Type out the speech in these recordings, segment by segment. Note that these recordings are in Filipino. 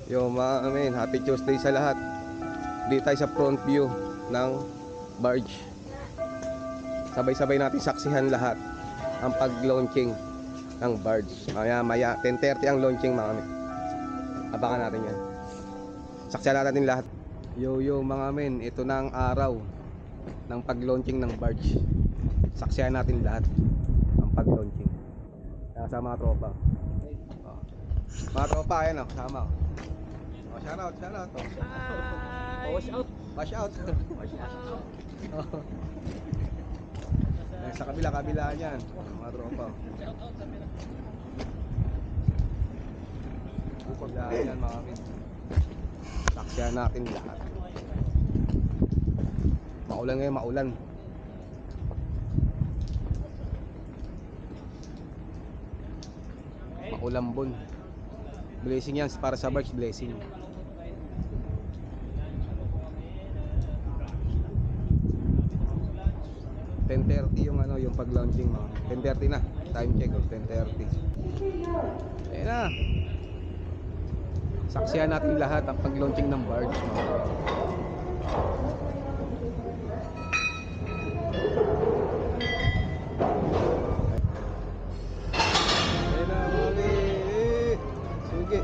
Yo mga amin, happy Tuesday sa lahat. Dito tayo sa front view ng barge. Sabay-sabay natin saksihan lahat ang pag-launching ng barge. Maya 10:30 ang launching mga amin. Abangan natin yan. Saksihan natin lahat. Yo mga amin, ito na ang araw ng pag-launching ng barge. Saksihan natin lahat ang pag-launching. Kaya sa mga tropa. Mga tropa, ayan o, kasama o. Oh, shout out. Oh. Hi! Wash out. Sa kabila niyan, mga tropa. Kabila niyan, mga amin. Saksihan natin lahat. Maulan ngayon, maulan. Maulambon. Blessing yan para sa barge, blessing. 10:30 yung yung pag-launching mga. 10:30 na. Time check 10:30. Ayun na. Saksihan natin lahat ang pag-launching ng barge mga. Ayun na mga. Sugi.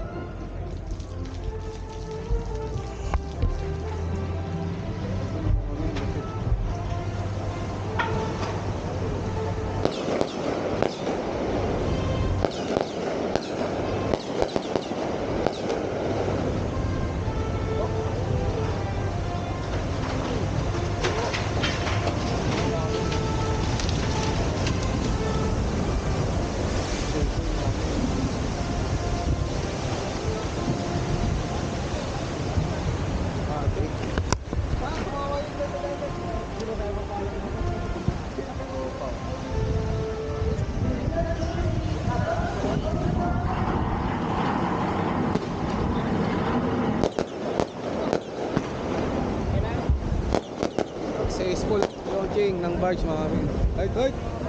Successful launching ng barge mga amin. Right.